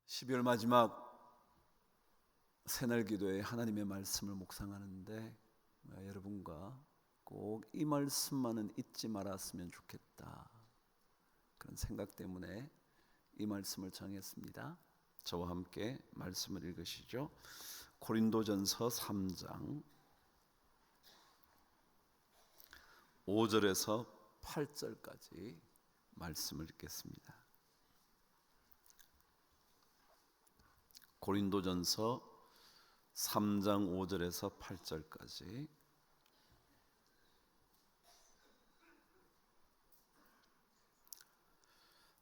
12월 마지막 새날 기도에 하나님의 말씀을 묵상하는데 여러분과 꼭 이 말씀만은 잊지 말았으면 좋겠다, 그런 생각 때문에 이 말씀을 정했습니다. 저와 함께 말씀을 읽으시죠. 고린도전서 3장 5절에서 8절까지 말씀을 읽겠습니다. 고린도전서 3장 5절에서 8절까지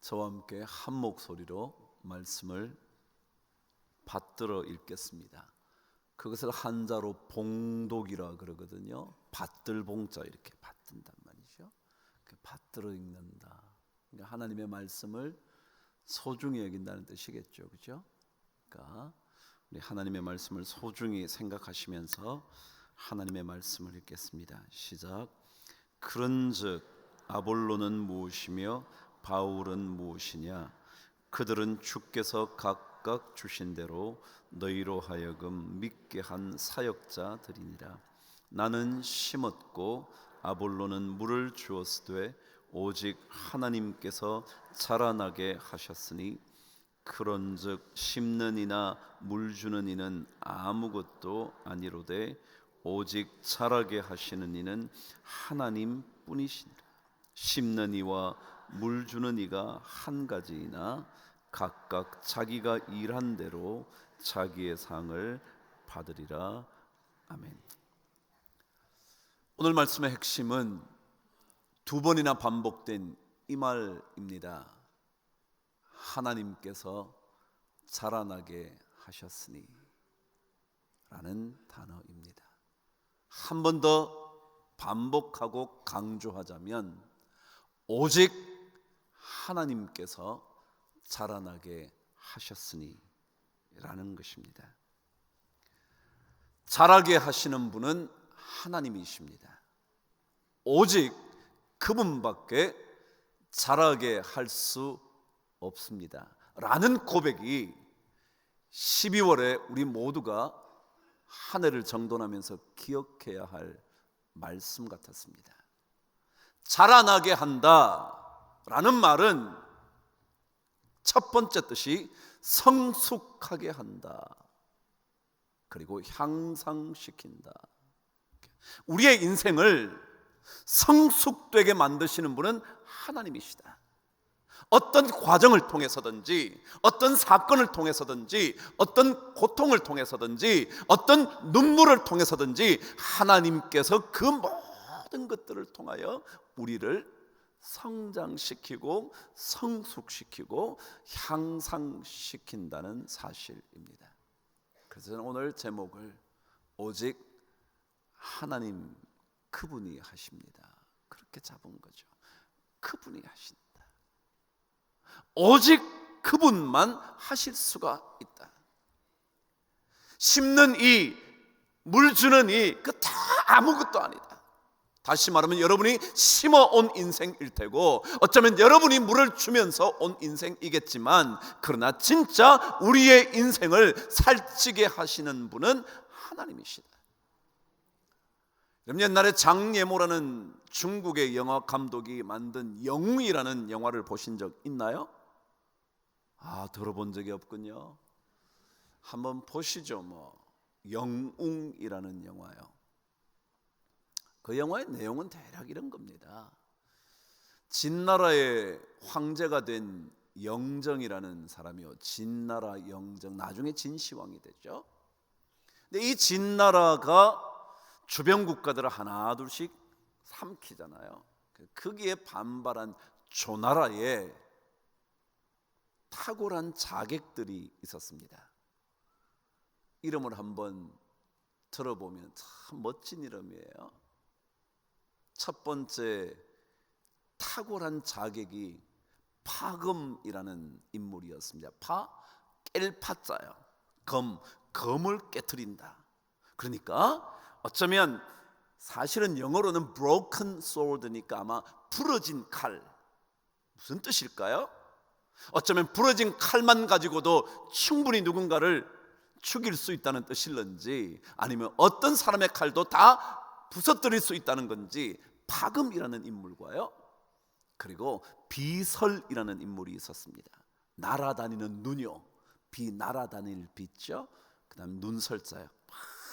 저와 함께 한 목소리로 말씀을 받들어 읽겠습니다. 그것을 한자로 봉독이라 그러거든요. 받들 봉자, 이렇게 받든단 말이죠. 받들어 읽는다. 그러니까 하나님의 말씀을 소중히 여긴다는 뜻이겠죠, 그렇죠? 그러니까 우리 하나님의 말씀을 소중히 생각하시면서 하나님의 말씀을 읽겠습니다. 시작. 그런즉 아볼로는 무엇이며 바울은 무엇이냐? 그들은 주께서 각각 주신 대로 너희로 하여금 믿게 한 사역자들이니라. 나는 심었고 아볼로는 물을 주었으되 오직 하나님께서 자라나게 하셨으니 그런즉 심는 이나 물 주는 이는 아무것도 아니로되 오직 자라게 하시는 이는 하나님뿐이시니라. 심는 이와 물 주는 이가 한 가지이나 각각 자기가 일한 대로 자기의 상을 받으리라. 아멘. 오늘 말씀의 핵심은 두 번이나 반복된 이 말입니다. 하나님께서 자라나게 하셨으니 라는 단어입니다. 한 번 더 반복하고 강조하자면 오직 하나님께서 자라나게 하셨으니 라는 것입니다. 자라게 하시는 분은 하나님이십니다. 오직 그분밖에 자라게 할 수 없습니다 라는 고백이 12월에 우리 모두가 한 해를 정돈하면서 기억해야 할 말씀 같았습니다. 자라나게 한다 라는 말은 첫 번째 뜻이 성숙하게 한다, 그리고 향상시킨다. 우리의 인생을 성숙되게 만드시는 분은 하나님이시다. 어떤 과정을 통해서든지, 어떤 사건을 통해서든지, 어떤 고통을 통해서든지, 어떤 눈물을 통해서든지 하나님께서 그 모든 것들을 통하여 우리를 성장시키고 성숙시키고 향상시킨다는 사실입니다. 그래서 저는 오늘 제목을 오직 하나님 그분이 하십니다, 그렇게 잡은 거죠. 그분이 하신다. 오직 그분만 하실 수가 있다. 심는 이, 물 주는 이, 그 다 아무것도 아니다. 다시 말하면 여러분이 심어온 인생일 테고 어쩌면 여러분이 물을 주면서 온 인생이겠지만, 그러나 진짜 우리의 인생을 살찌게 하시는 분은 하나님이시다. 여러분, 옛날에 장예모라는 중국의 영화 감독이 만든 영웅이라는 영화를 보신 적 있나요? 들어본 적이 없군요. 한번 보시죠. 영웅이라는 영화요. 그 영화의 내용은 대략 이런 겁니다. 진나라의 황제가 된 영정이라는 사람이요, 진나라 영정, 나중에 진시황이 됐죠. 근데 이 진나라가 주변 국가들을 하나 둘씩 삼키잖아요. 거기에 반발한 조나라에 탁월한 자객들이 있었습니다. 이름을 한번 들어보면 참 멋진 이름이에요. 첫 번째 탁월한 자객이 파검이라는 인물이었습니다. 깰 파자요. 검을 깨트린다. 그러니까 어쩌면 사실은 영어로는 broken sword니까 아마 부러진 칼, 무슨 뜻일까요? 어쩌면 부러진 칼만 가지고도 충분히 누군가를 죽일 수 있다는 뜻일런지, 아니면 어떤 사람의 칼도 다 부서뜨릴 수 있다는 건지. 파금이라는 인물과요, 그리고 비설이라는 인물이 있었습니다. 날아다니는 눈요, 비 날아다닐 비죠. 그 다음 눈설자요, 막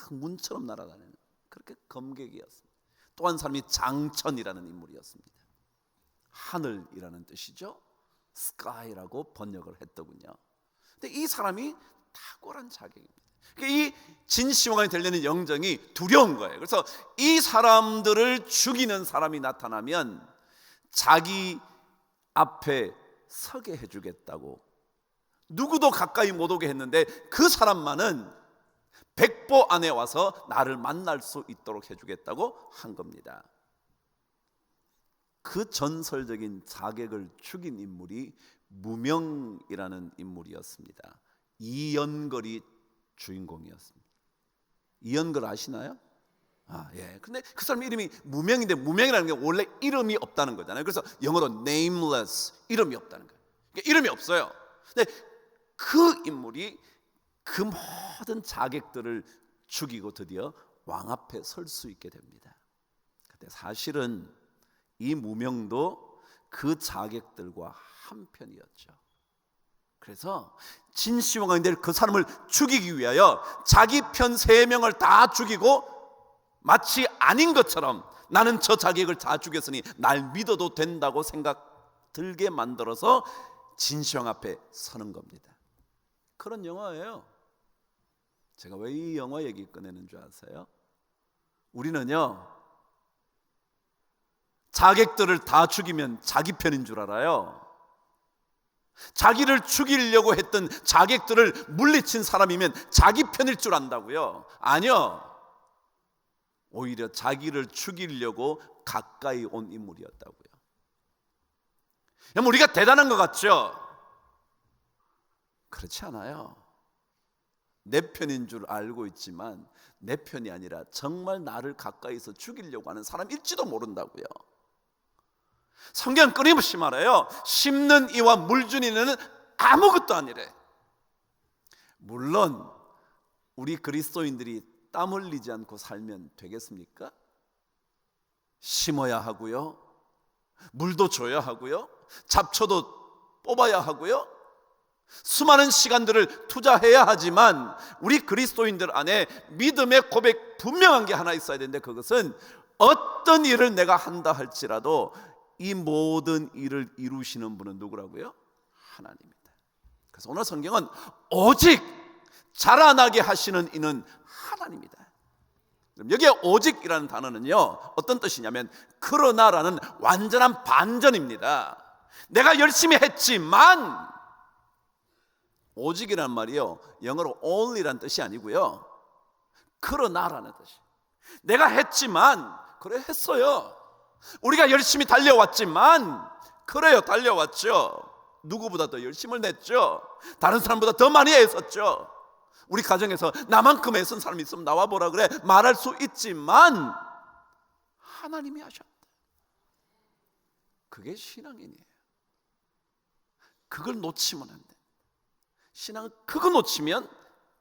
문처럼 날아다니는, 그렇게 검객이었습니다. 또 한 사람이 장천이라는 인물이었습니다. 하늘이라는 뜻이죠. sky라고 번역을 했더군요. 근데 이 사람이 탁월한 자격입니다. 이 진시황이 되려는 영정이 두려운 거예요. 그래서 이 사람들을 죽이는 사람이 나타나면 자기 앞에 서게 해주겠다고, 누구도 가까이 못 오게 했는데 그 사람만은 백보 안에 와서 나를 만날 수 있도록 해주겠다고 한 겁니다. 그 전설적인 자객을 죽인 인물이 무명이라는 인물이었습니다. 이연걸이 주인공이었습니다. 이연걸 아시나요? 예. 근데 그 사람 이름이 무명인데, 무명이라는 게 원래 이름이 없다는 거잖아요. 그래서 영어로 nameless, 이름이 없다는 거예요. 그러니까 이름이 없어요. 근데 그 인물이 그 모든 자객들을 죽이고 드디어 왕 앞에 설 수 있게 됩니다. 근데 사실은 이 무명도 그 자객들과 한편이었죠. 그래서 진시황인데 그 사람을 죽이기 위하여 자기 편 3명을 다 죽이고, 마치 아닌 것처럼 나는 저 자객을 다 죽였으니 날 믿어도 된다고 생각 들게 만들어서 진시황 앞에 서는 겁니다. 그런 영화예요. 제가 왜 이 영화 얘기 꺼내는 줄 아세요? 우리는요, 자객들을 다 죽이면 자기 편인 줄 알아요. 자기를 죽이려고 했던 자객들을 물리친 사람이면 자기 편일 줄 안다고요. 아니요, 오히려 자기를 죽이려고 가까이 온 인물이었다고요. 우리가 대단한 것 같죠? 그렇지 않아요. 내 편인 줄 알고 있지만 내 편이 아니라 정말 나를 가까이서 죽이려고 하는 사람일지도 모른다고요. 성경은 끊임없이 말해요. 심는 이와 물 주는 이는 아무것도 아니래. 물론 우리 그리스도인들이 땀 흘리지 않고 살면 되겠습니까? 심어야 하고요, 물도 줘야 하고요, 잡초도 뽑아야 하고요, 수많은 시간들을 투자해야 하지만 우리 그리스도인들 안에 믿음의 고백 분명한 게 하나 있어야 되는데, 그것은 어떤 일을 내가 한다 할지라도 이 모든 일을 이루시는 분은 누구라고요? 하나님입니다. 그래서 오늘 성경은 오직 자라나게 하시는 이는 하나님이다. 여기에 오직이라는 단어는요, 어떤 뜻이냐면 그러나라는 완전한 반전입니다. 내가 열심히 했지만, 오직이라는 말이요, 영어로 only라는 뜻이 아니고요, 그러나라는 뜻이. 내가 했지만, 그래 했어요. 우리가 열심히 달려왔지만, 그래요, 달려왔죠. 누구보다 더 열심을 냈죠. 다른 사람보다 더 많이 애썼죠. 우리 가정에서 나만큼 애쓴 사람이 있으면 나와보라 그래 말할 수 있지만 하나님이 하셨다. 그게 신앙인이에요. 그걸 놓치면 안 돼. 신앙은 그거 놓치면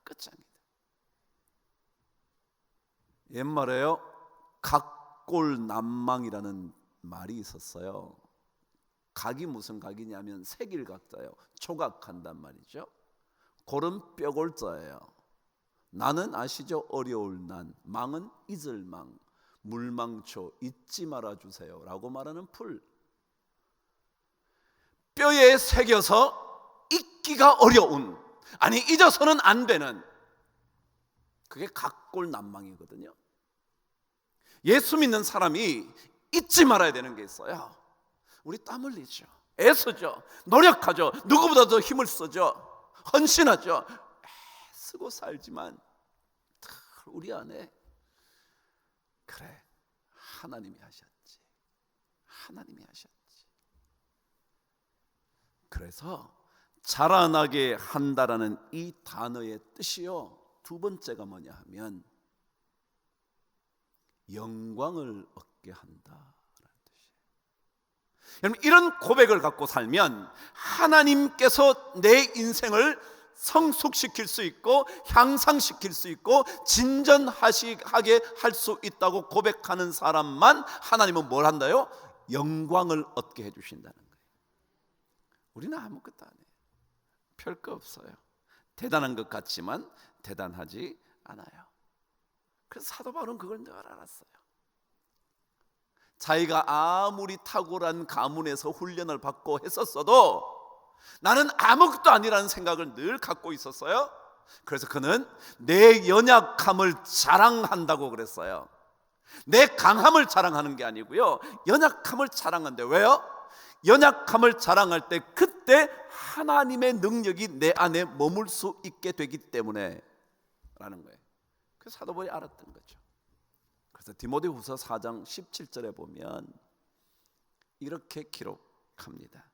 끝장이다. 옛말에요, 각골난망이라는 말이 있었어요. 각이 무슨 각이냐면 색일각자예요. 초각한단 말이죠. 골은 뼈골자예요. 나는 아시죠? 어려울 난. 망은 잊을 망. 물망초 잊지 말아주세요 라고 말하는 풀. 뼈에 새겨서 잊기가 어려운, 아니 잊어서는 안 되는, 그게 각골난망이거든요. 예수 믿는 사람이 잊지 말아야 되는 게 있어요. 우리 땀 흘리죠, 애쓰죠, 노력하죠, 누구보다 더 힘을 쓰죠, 헌신하죠. 쓰고 살지만 우리 안에 그래, 하나님이 하셨지, 하나님이 하셨지. 그래서 자라나게 한다라는 이 단어의 뜻이요, 두 번째가 뭐냐 하면 영광을 얻게 한다라는 뜻이에요. 여러분, 이런 고백을 갖고 살면 하나님께서 내 인생을 성숙시킬 수 있고 향상시킬 수 있고 진전하게 할 수 있다고 고백하는 사람만 하나님은 뭘 한다요? 영광을 얻게 해주신다는 거예요. 우리는 아무것도 안 해요. 별거 없어요. 대단한 것 같지만 대단하지 않아요. 그래서 사도 바울은 그걸 늘 알았어요. 자기가 아무리 탁월한 가문에서 훈련을 받고 했었어도 나는 아무것도 아니라는 생각을 늘 갖고 있었어요. 그래서 그는 내 연약함을 자랑한다고 그랬어요. 내 강함을 자랑하는 게 아니고요, 연약함을 자랑한대. 왜요? 연약함을 자랑할 때 그때 하나님의 능력이 내 안에 머물 수 있게 되기 때문에 라는 거예요. 그래서 사도 바울이 알았던 거죠. 그래서 디모데후서 4장 17절에 보면 이렇게 기록합니다.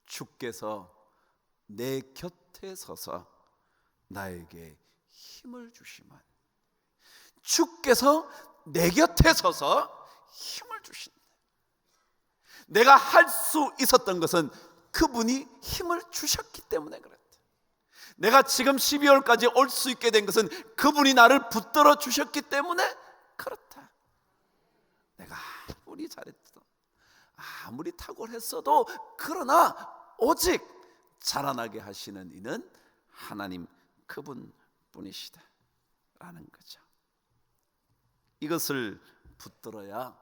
주께서 내 곁에 서서 나에게 힘을 주시면, 주께서 내 곁에 서서 힘을 주신다. 내가 할 수 있었던 것은 그분이 힘을 주셨기 때문에 그랬다. 내가 지금 12월까지 올 수 있게 된 것은 그분이 나를 붙들어 주셨기 때문에 그렇다. 내가 아무리 잘했어, 아무리 탁월했어도, 그러나 오직 자라나게 하시는 이는 하나님 그분뿐이시다 라는 거죠. 이것을 붙들어야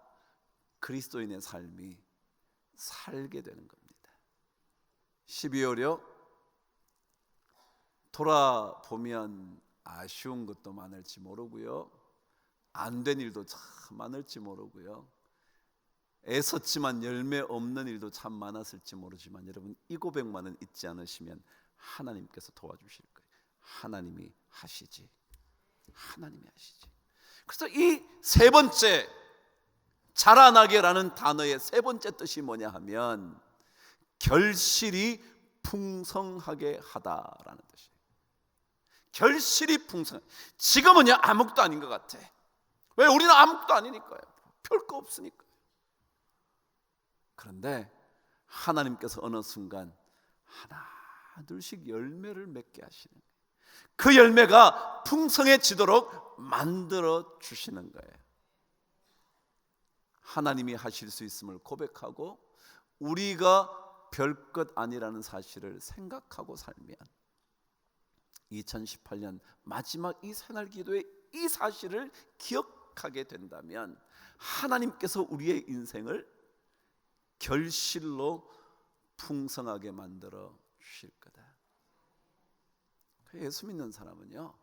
그리스도인의 삶이 살게 되는 겁니다. 12월이요, 돌아보면 아쉬운 것도 많을지 모르고요, 안 된 일도 참 많을지 모르고요, 애썼지만 열매 없는 일도 참 많았을지 모르지만, 여러분, 이 고백만은 잊지 않으시면 하나님께서 도와주실 거예요. 하나님이 하시지. 하나님이 하시지. 그래서 이 세 번째, 자라나게라는 단어의 세 번째 뜻이 뭐냐 하면 결실이 풍성하게 하다라는 뜻이에요. 결실이 풍성. 지금은요 아무것도 아닌 것 같아. 왜? 우리는 아무것도 아니니까요. 별거 없으니까요. 그런데 하나님께서 어느 순간 하나 둘씩 열매를 맺게 하시는 거예요. 그 열매가 풍성해지도록 만들어 주시는 거예요. 하나님이 하실 수 있음을 고백하고 우리가 별것 아니라는 사실을 생각하고 살면 2018년 마지막 이 새날 기도에 이 사실을 기억하게 된다면 하나님께서 우리의 인생을 결실로 풍성하게 만들어 주실 거다. 예수 믿는 사람은요,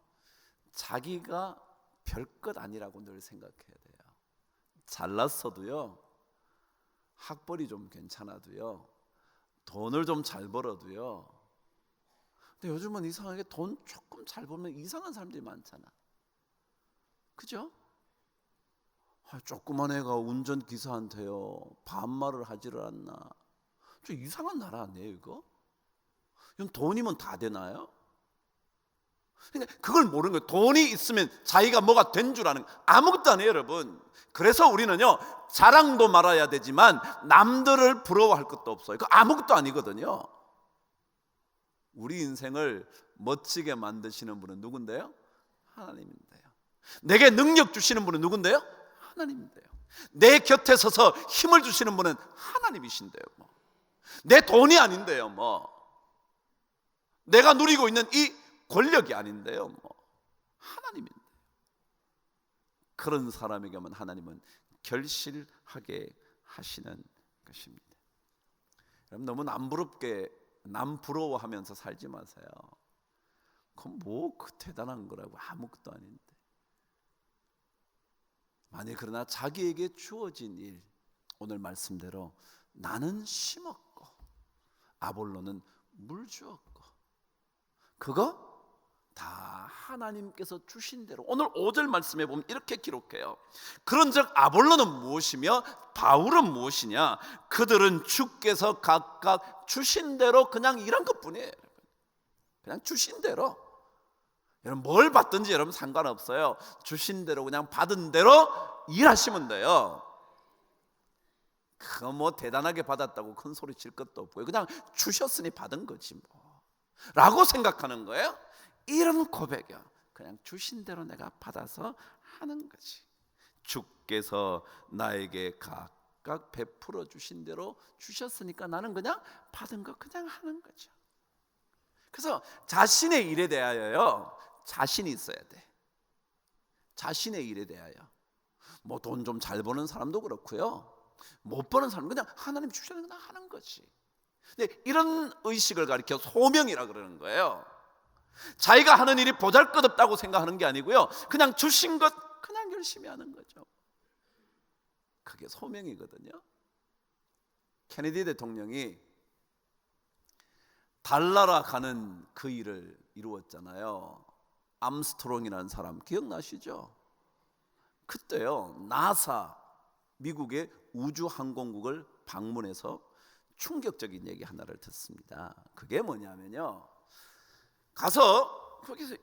자기가 별것 아니라고 늘 생각해야 돼요. 잘났어도요, 학벌이 좀 괜찮아도요, 돈을 좀 잘 벌어도요. 근데 요즘은 이상하게 돈 조금 잘 벌면 이상한 사람들이 많잖아. 그죠? 조그만 애가 운전기사한테요 반말을 하지를 않나. 저 이상한 나라 아니에요 이거? 이건 돈이면 다 되나요? 그러니까 그걸 모르는 거예요. 돈이 있으면 자기가 뭐가 된 줄 아는, 아무것도 아니에요 여러분. 그래서 우리는요 자랑도 말아야 되지만 남들을 부러워할 것도 없어요. 그 아무것도 아니거든요. 우리 인생을 멋지게 만드시는 분은 누군데요? 하나님인데요. 내게 능력 주시는 분은 누군데요? 하나님인데요. 내 곁에 서서 힘을 주시는 분은 하나님이신데요. 내 돈이 아닌데요. 내가 누리고 있는 이 권력이 아닌데요. 하나님인데요. 그런 사람에게만 하나님은 결실하게 하시는 것입니다. 여러분, 너무 남 부러워하면서 살지 마세요. 그건 그 대단한 거라고, 아무것도 아닌데. 만약 그러나 자기에게 주어진 일, 오늘 말씀대로 나는 심었고 아볼로는 물 주었고, 그거 다 하나님께서 주신 대로. 오늘 5절 말씀에 보면 이렇게 기록해요. 그런즉 아볼로는 무엇이며 바울은 무엇이냐? 그들은 주께서 각각 주신 대로 그냥 일한 것뿐이에요. 그냥 주신 대로. 여러분 뭘 받든지 여러분 상관없어요. 주신 대로, 그냥 받은 대로 일하시면 돼요. 그거 뭐 대단하게 받았다고 큰 소리 칠 것도 없고요. 그냥 주셨으니 받은 거지 뭐 라고 생각하는 거예요. 이런 고백이요. 그냥 주신 대로 내가 받아서 하는 거지. 주께서 나에게 각각 베풀어 주신 대로 주셨으니까 나는 그냥 받은 거 그냥 하는 거죠. 그래서 자신의 일에 대하여요, 자신이 있어야 돼. 자신의 일에 대하여. 뭐 돈 좀 잘 버는 사람도 그렇고요, 못 버는 사람은 그냥 하나님 주시는 거 하는 거지. 근데 이런 의식을 가리켜 소명이라 그러는 거예요. 자기가 하는 일이 보잘것없다고 생각하는 게 아니고요, 그냥 주신 것 그냥 열심히 하는 거죠. 그게 소명이거든요. 케네디 대통령이 달나라 가는 그 일을 이루었잖아요. 암스트롱이라는 사람 기억나시죠? 그때요, 나사, 미국의 우주항공국을 방문해서 충격적인 얘기 하나를 듣습니다. 그게 뭐냐면요, 가서 거기서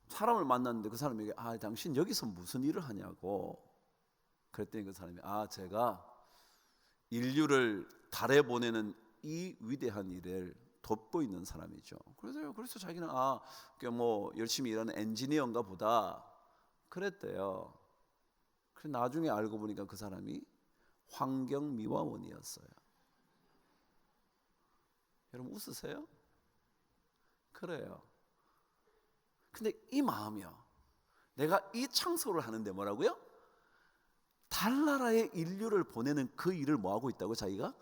사람을 만났는데 그 사람에게 당신 여기서 무슨 일을 하냐고. 그랬더니 그 사람이 제가 인류를 달에 보내는 이 위대한 일을 돕고 있는 사람이죠. 그래서 자기는 뭐 열심히 일하는 엔지니어인가 보다 그랬대요. 그래서 나중에 알고 보니까 그 사람이 환경미화원이었어요. 여러분 웃으세요? 그래요. 근데 이 마음이요, 내가 이 창소를 하는데 뭐라고요? 달나라에 인류를 보내는 그 일을 뭐하고 있다고? 자기가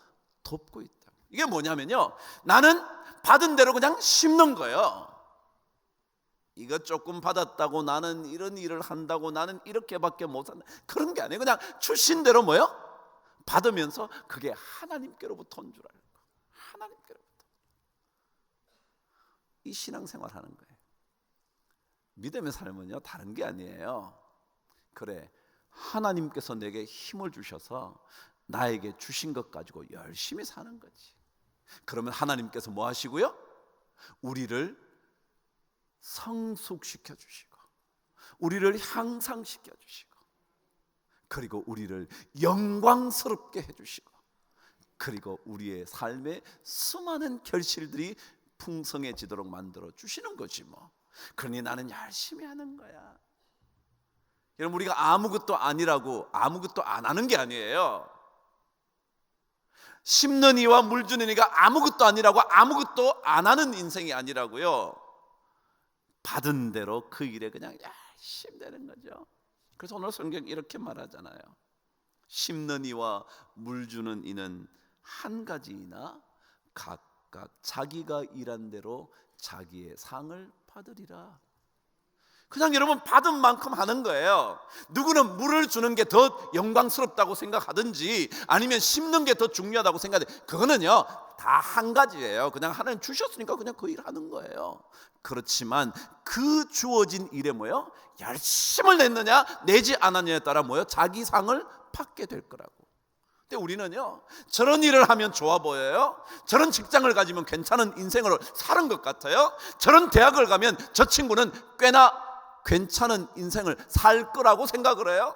돕고 있다. 이게 뭐냐면요, 나는 받은 대로 그냥 심는 거예요. 이것 조금 받았다고 나는 이런 일을 한다고 나는 이렇게밖에 못 산다, 그런 게 아니에요. 그냥 주신 대로 뭐요? 받으면서 그게 하나님께로부터 온 줄 알고, 하나님께로부터. 이 신앙생활 하는 거예요. 믿음의 삶은요, 다른 게 아니에요. 그래, 하나님께서 내게 힘을 주셔서 나에게 주신 것 가지고 열심히 사는 거지. 그러면 하나님께서 뭐 하시고요? 우리를 성숙시켜 주시고, 우리를 향상시켜 주시고, 그리고 우리를 영광스럽게 해주시고, 그리고 우리의 삶의 수많은 결실들이 풍성해지도록 만들어 주시는 거지 뭐. 그러니 나는 열심히 하는 거야. 여러분, 우리가 아무것도 아니라고 아무것도 안 하는 게 아니에요. 심는 이와 물 주는 이가 아무것도 아니라고 아무것도 안 하는 인생이 아니라고요. 받은 대로 그 일에 그냥 열심히 되는 거죠. 그래서 오늘 성경 이렇게 말하잖아요. 심는 이와 물 주는 이는 한 가지이나 각각 자기가 일한 대로 자기의 상을 받으리라. 그냥 여러분 받은 만큼 하는 거예요. 누구는 물을 주는 게 더 영광스럽다고 생각하든지 아니면 심는 게 더 중요하다고 생각해. 그거는요 다 한 가지예요. 그냥 하나님 주셨으니까 그냥 그 일 하는 거예요. 그렇지만 그 주어진 일에 뭐요? 열심을 냈느냐 내지 않았느냐에 따라 뭐요? 자기 상을 받게 될 거라고. 근데 우리는요, 저런 일을 하면 좋아 보여요. 저런 직장을 가지면 괜찮은 인생으로 사는 것 같아요. 저런 대학을 가면 저 친구는 꽤나 괜찮은 인생을 살 거라고 생각을 해요.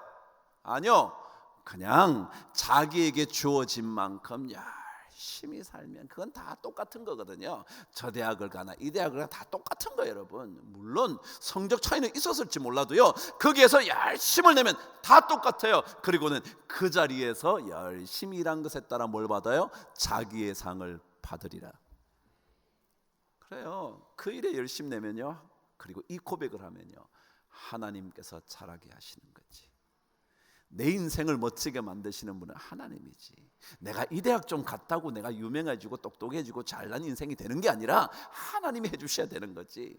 아니요, 그냥 자기에게 주어진 만큼 열심히 살면 그건 다 똑같은 거거든요. 저 대학을 가나 이 대학을 가나 다 똑같은 거예요, 여러분. 물론 성적 차이는 있었을지 몰라도요, 거기에서 열심을 내면 다 똑같아요. 그리고는 그 자리에서 열심히 일한 것에 따라 뭘 받아요? 자기의 상을 받으리라. 그래요. 그 일에 열심 내면요, 그리고 이 고백을 하면요, 하나님께서 잘하게 하시는 거지. 내 인생을 멋지게 만드시는 분은 하나님이지. 내가 이 대학 좀 갔다고 내가 유명해지고 똑똑해지고 잘난 인생이 되는 게 아니라 하나님이 해주셔야 되는 거지.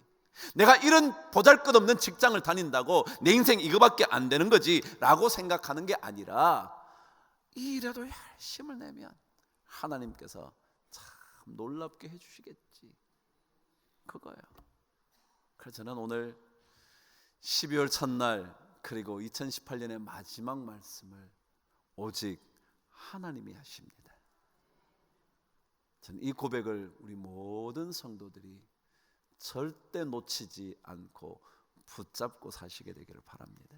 내가 이런 보잘것없는 직장을 다닌다고 내 인생 이거밖에 안 되는 거지 라고 생각하는 게 아니라, 이 일에도 열심을 내면 하나님께서 참 놀랍게 해주시겠지. 그거예요. 그래서 저는 오늘 12월 첫날 그리고 2018년의 마지막 말씀을 오직 하나님이 하십니다. 저는 이 고백을 우리 모든 성도들이 절대 놓치지 않고 붙잡고 사시게 되기를 바랍니다.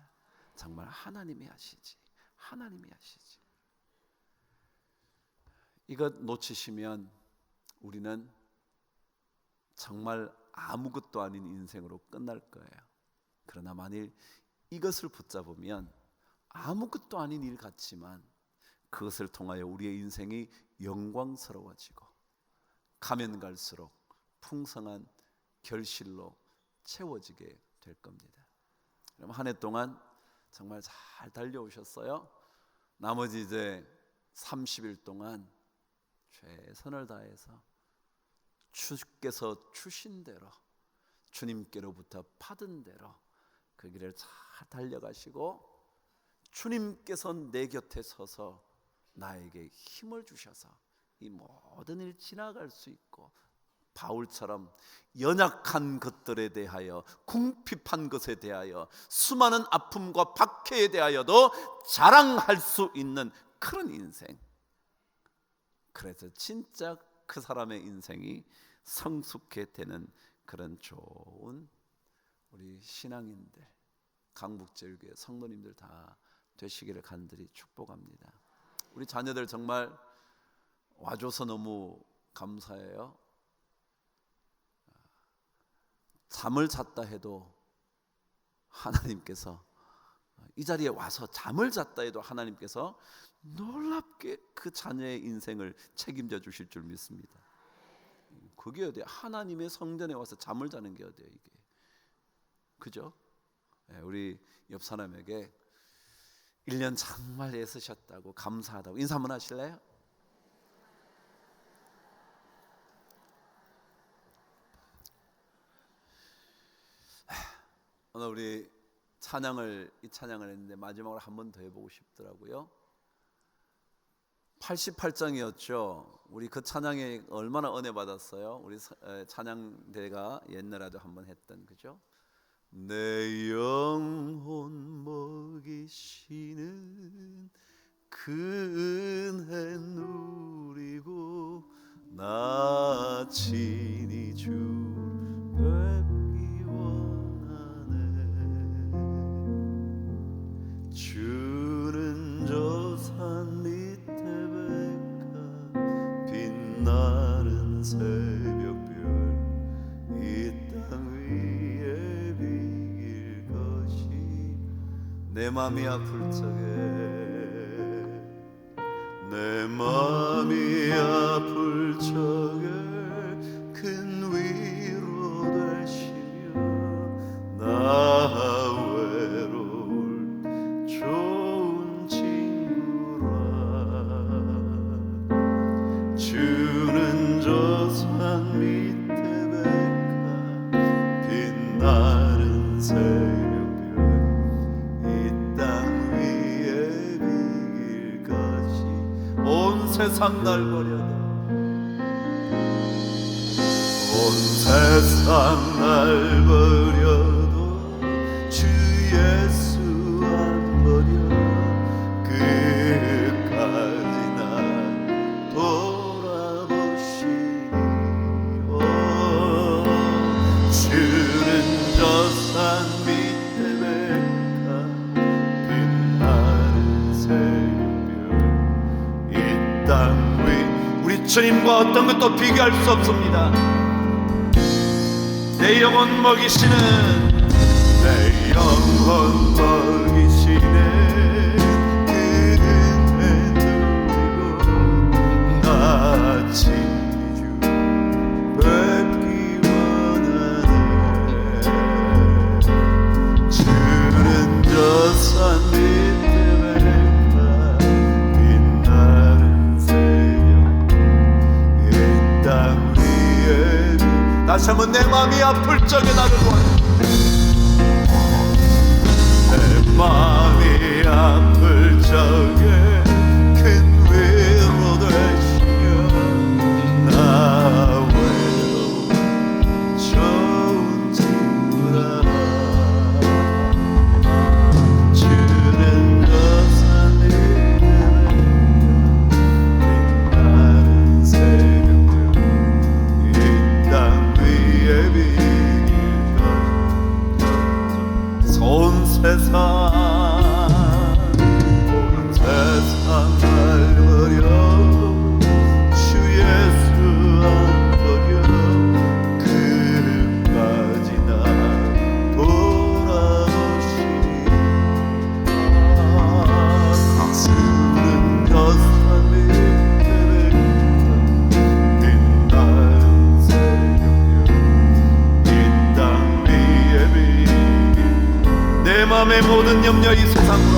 정말 하나님이 하시지. 하나님이 하시지. 이것 놓치시면 우리는 정말 아무것도 아닌 인생으로 끝날 거예요. 그러나 만일 이것을 붙잡으면 아무것도 아닌 일 같지만 그것을 통하여 우리의 인생이 영광스러워지고 가면 갈수록 풍성한 결실로 채워지게 될 겁니다. 그럼 한 해 동안 정말 잘 달려오셨어요? 나머지 이제 30일 동안 최선을 다해서 주께서 주신 대로, 주님께로부터 받은 대로 그 길을 잘 달려가시고, 주님께서 내 곁에 서서 나에게 힘을 주셔서 이 모든 일 지나갈 수 있고, 바울처럼 연약한 것들에 대하여, 궁핍한 것에 대하여, 수많은 아픔과 박해에 대하여도 자랑할 수 있는 그런 인생. 그래서 진짜 그 사람의 인생이 성숙해 되는 그런 좋은 우리 신앙인들, 강북제일교회 성도님들 다 되시기를 간절히 축복합니다. 우리 자녀들 정말 와줘서 너무 감사해요. 잠을 잤다 해도 하나님께서, 이 자리에 와서 잠을 잤다 해도 하나님께서 놀랍게 그 자녀의 인생을 책임져 주실 줄 믿습니다. 그게 어디야? 하나님의 성전에 와서 잠을 자는 게 어디야 이게? 그죠? 우리 옆 사람에게 1년 정말 애쓰셨다고, 감사하다고 인사 한번 하실래요? 오늘 우리 이 찬양을 했는데 마지막으로 한 번 더 해보고 싶더라고요. 88장이었죠. 우리 그 찬양에 얼마나 은혜 받았어요. 우리 찬양대가 옛날에도 한번 했던, 그죠? 내 영혼 먹이시는 그 은혜 누리고 나 친히 주 뵙기 원하네. 주는 저 산 밑에 백합 빛나는 새벽별, 이 땅 위에 비길 것이, 내 맘이 아플 적에, 내 맘이 아플 적에 큰 위로 되시며 나 외로울 좋은 친구라. 주는 저 산 밑에 백합 빛나는 새벽별, 이 땅 위에 비길 것이, 온 세상 날 버려도, 온 세상 날 버려도 주 예수 안 버려 끝까지 날 돌아보시니. 주는 저 산 밑에 백합 빛나는 새벽별, 이 땅 위 우리 주님과 어떤 것도 비교할 수 없습니다. 내 영혼 먹이시는, 내 영혼 먹이시는 그 은혜 누리고 나 친히 주 뵙기 원하네. 주는 저 산 밑에 백합 빛나는 새벽, 이 땅 위에. 다시 한번 내 마음이 아플 적에 나를 구하네. 내 마음이 아플 적에 큰 위로 되시며 나 외로운 좋은 친구라. 주는 저 산 밑에 빛나는 새벽별, 이 땅 위에 비길 것, 온 세상 염려 이 세상으로